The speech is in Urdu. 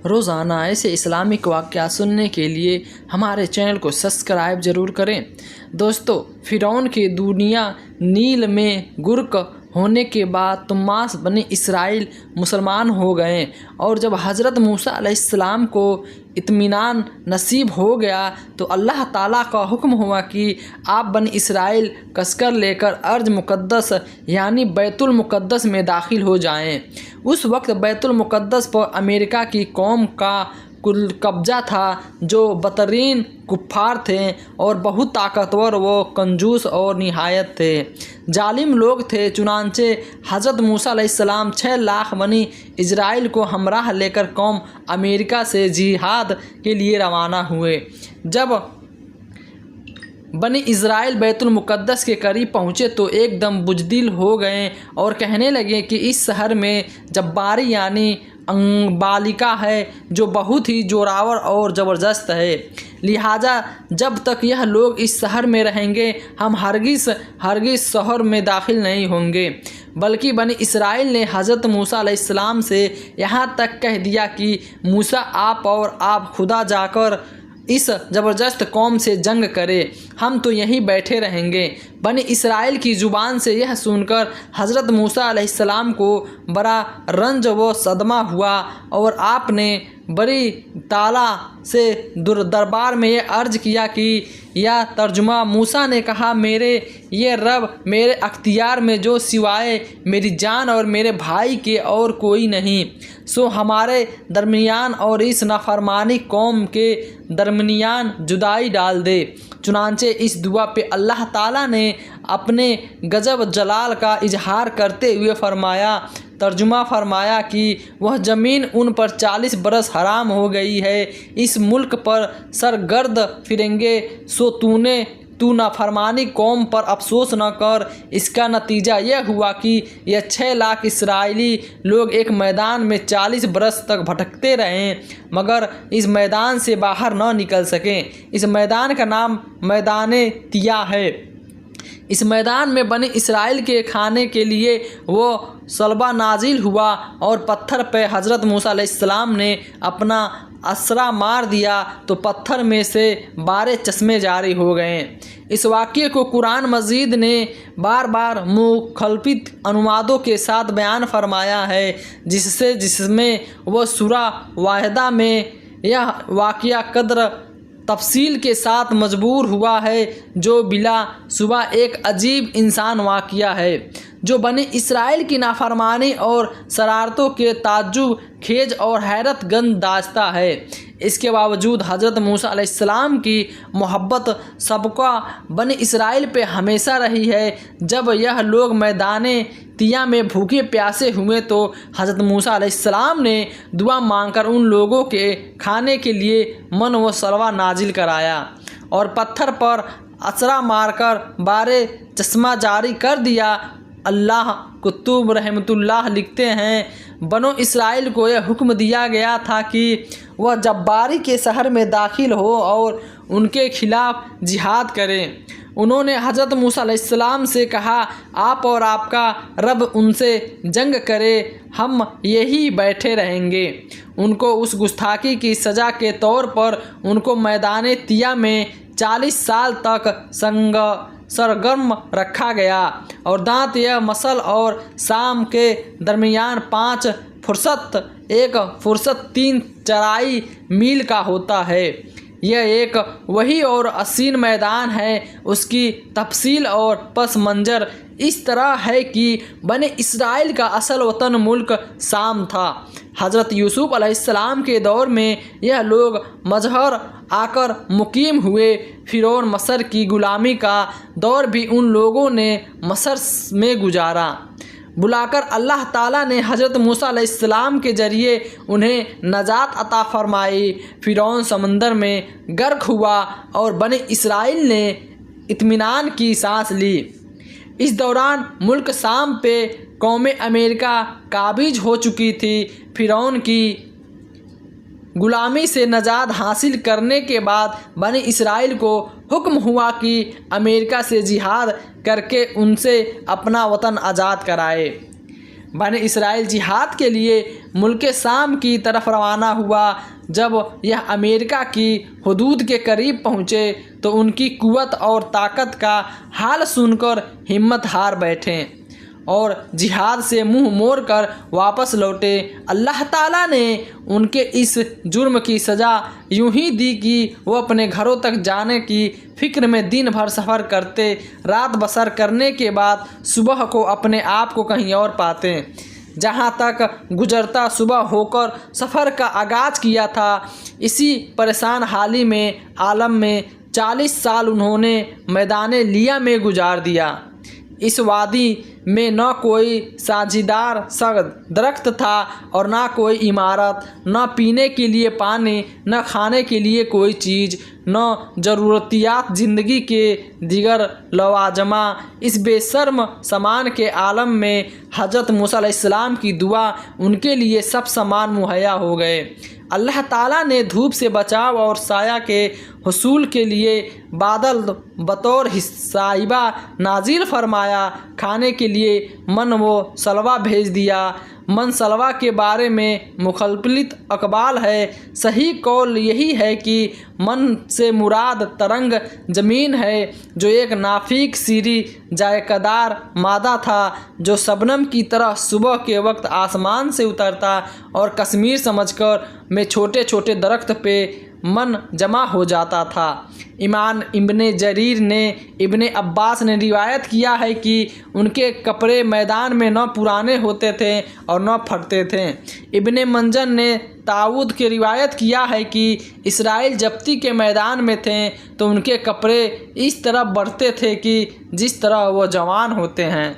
روزانہ ایسے اسلامک واقعات سننے کے لیے ہمارے چینل کو سبسکرائب ضرور کریں۔ دوستو، فرعون کی دنیا نیل میں غرق ہونے کے بعد تماس بنی اسرائیل مسلمان ہو گئے، اور جب حضرت موسیٰ علیہ السلام کو اطمینان نصیب ہو گیا تو اللہ تعالیٰ کا حکم ہوا کہ آپ بنی اسرائیل کشکر لے کر ارض مقدس یعنی بیت المقدس میں داخل ہو جائیں۔ اس وقت بیت المقدس پر امریکہ کی قوم کا قبضہ تھا، جو بدترین کفار تھے اور بہت طاقتور و کنجوس اور نہایت تھے ظالم لوگ تھے۔ چنانچہ حضرت موسیٰ علیہ السلام 6 لاکھ بنی اسرائیل کو ہمراہ لے کر قوم امریکہ سے جہاد کے لیے روانہ ہوئے۔ جب بنی اسرائیل بیت المقدس کے قریب پہنچے تو ایک دم بزدل ہو گئے اور کہنے لگے کہ اس شہر میں جباری یعنی بالکا ہے جو بہت ہی زوراور اور زبردست ہے، لہٰذا جب تک یہ لوگ اس شہر میں رہیں گے ہم ہرگز شہر میں داخل نہیں ہوں گے۔ بلکہ بنی اسرائیل نے حضرت موسیٰ علیہ السلام سے یہاں تک کہہ دیا کہ موسیٰ آپ خدا جا کر اس زبردست قوم سے جنگ کرے، ہم تو یہیں بیٹھے رہیں گے۔ بنی اسرائیل کی زبان سے یہ سن کر حضرت موسیٰ علیہ السلام کو بڑا رنج و صدمہ ہوا، اور آپ نے بڑی تعالیٰ سے دربار میں یہ عرض کیا کہ یا ترجمہ موسیٰ نے کہا، میرے یہ رب، میرے اختیار میں جو سوائے میری جان اور میرے بھائی کے اور کوئی نہیں، سو ہمارے درمیان اور اس نافرمانی قوم کے درمیان جدائی ڈال دے۔ چنانچہ اس دعا پہ اللہ تعالیٰ نے اپنے غضب جلال کا اظہار کرتے ہوئے ترجمہ فرمایا کہ وہ زمین ان پر 40 برس حرام ہو گئی ہے، اس ملک پر سرگرد پھریں گے، سو تو نافرمانی قوم پر افسوس نہ کر۔ اس کا نتیجہ یہ ہوا کہ یہ 6 لاکھ اسرائیلی لوگ ایک میدان میں 40 برس تک بھٹکتے رہے مگر اس میدان سے باہر نہ نکل سکے۔ اس میدان کا نام میدان تیا ہے۔ اس میدان میں بنی اسرائیل کے کھانے کے لیے وہ صلبہ نازل ہوا، اور پتھر پہ حضرت موسیٰ علیہ السلام نے اپنا اسرا مار دیا تو پتھر میں سے 12 چشمے جاری ہو گئے۔ اس واقعے کو قرآن مجید نے بار بار مختلف عنوانوں کے ساتھ بیان فرمایا ہے، جس میں وہ سورہ واحدہ میں یہ واقعہ قدر تفصیل کے ساتھ مذکور ہوا ہے، جو بلا شبہ ایک عجیب انسان واقعہ ہے، جو بنی اسرائیل کی نافرمانی اور شرارتوں کے تعجب خیز اور حیرت گنج داستہ ہے۔ اس کے باوجود حضرت موسیٰ علیہ السلام کی محبت سابقہ بنی اسرائیل پہ ہمیشہ رہی ہے۔ جب یہ لوگ میدان تیا میں بھوکے پیاسے ہوئے تو حضرت موسیٰ علیہ السلام نے دعا مانگ کر ان لوگوں کے کھانے کے لیے من و سلوہ نازل کرایا، اور پتھر پر اسرا مار کر 12 چشمہ جاری کر دیا۔ اللہ کتب رحمۃ اللہ لکھتے ہیں، بنو اسرائیل کو یہ حکم دیا گیا تھا کہ وہ جباری کے شہر میں داخل ہو اور ان کے خلاف جہاد کریں۔ انہوں نے حضرت موسیٰ علیہ السلام سے کہا، آپ اور آپ کا رب ان سے جنگ کرے، ہم یہی بیٹھے رہیں گے۔ ان کو اس گستاخی کی سزا کے طور پر ان کو میدان تیا میں 40 سال تک سرگرم رکھا گیا، اور دانت یہ مشعل اور شام کے درمیان 5 فرسخ، ایک فرسخ 3 چورائی میل کا ہوتا ہے۔ یہ ایک وسیع اور حسین میدان ہے۔ اس کی تفصیل اور پس منظر اس طرح ہے کہ بنی اسرائیل کا اصل وطن ملک شام تھا۔ حضرت یوسف علیہ السلام کے دور میں یہ لوگ مظہر آ کر مقیم ہوئے۔ فرعون مصر کی غلامی کا دور بھی ان لوگوں نے مصر میں گزارا۔ بلا کر اللہ تعالیٰ نے حضرت موسیٰ علیہ السلام کے ذریعے انہیں نجات عطا فرمائی۔ فرعون سمندر میں غرق ہوا اور بنی اسرائیل نے اطمینان کی سانس لی۔ اس دوران ملک شام پہ قوم امریکہ قابض ہو چکی تھی۔ فرعون کی غلامی سے نجات حاصل کرنے کے بعد بنی اسرائیل کو حکم ہوا کہ امریکہ سے جہاد کر کے ان سے اپنا وطن آزاد کرائے۔ بنی اسرائیل جہاد کے لیے ملک شام کی طرف روانہ ہوا۔ جب یہ امریکہ کی حدود کے قریب پہنچے تو ان کی قوت اور طاقت کا حال سن کر ہمت ہار بیٹھے اور جہاد سے منہ موڑ کر واپس لوٹے۔ اللہ تعالیٰ نے ان کے اس جرم کی سزا یوں ہی دی کہ وہ اپنے گھروں تک جانے کی فکر میں دن بھر سفر کرتے، رات بسر کرنے کے بعد صبح کو اپنے آپ کو کہیں اور پاتے۔ جہاں تک گزرتا صبح ہو کر سفر کا آغاز کیا تھا، اسی پریشان حالی میں عالم میں 40 سال انہوں نے میدان لیا میں گزار دیا۔ اس وادی میں نہ کوئی ساجیدار سخت درخت تھا اور نہ کوئی عمارت، نہ پینے کے لیے پانی، نہ کھانے کے لیے کوئی چیز، نہ ضروریات زندگی کے دیگر لوازمہ۔ اس بے شرم سامان کے عالم میں حضرت موسیٰ علیہ السلام کی دعا ان کے لیے سب سامان مہیا ہو گئے۔ اللہ تعالیٰ نے دھوپ سے بچاؤ اور سایہ کے حصول کے لیے بادل بطور صاحبہ نازل فرمایا۔ کھانے کے لیے من و سلوہ بھیج دیا۔ من سلوہ کے بارے میں مختلف اقوال ہے۔ صحیح قول یہی ہے کہ من سے مراد ترنگ زمین ہے، جو ایک نافک سیری ذائقہ دار مادہ تھا جو شبنم کی طرح صبح کے وقت آسمان سے اترتا اور کشمیر سمجھ کر میں چھوٹے چھوٹے درخت پہ من جمع ہو جاتا تھا۔ امام ابن جریر نے ابن عباس نے روایت کیا ہے کہ ان کے کپڑے میدان میں نہ پرانے ہوتے تھے اور نہ پھٹتے تھے۔ ابن منجن نے داؤد کی روایت کیا ہے کہ اسرائیل جبتی کے میدان میں تھے تو ان کے کپڑے اس طرح بڑھتے تھے کہ جس طرح وہ جوان ہوتے ہیں۔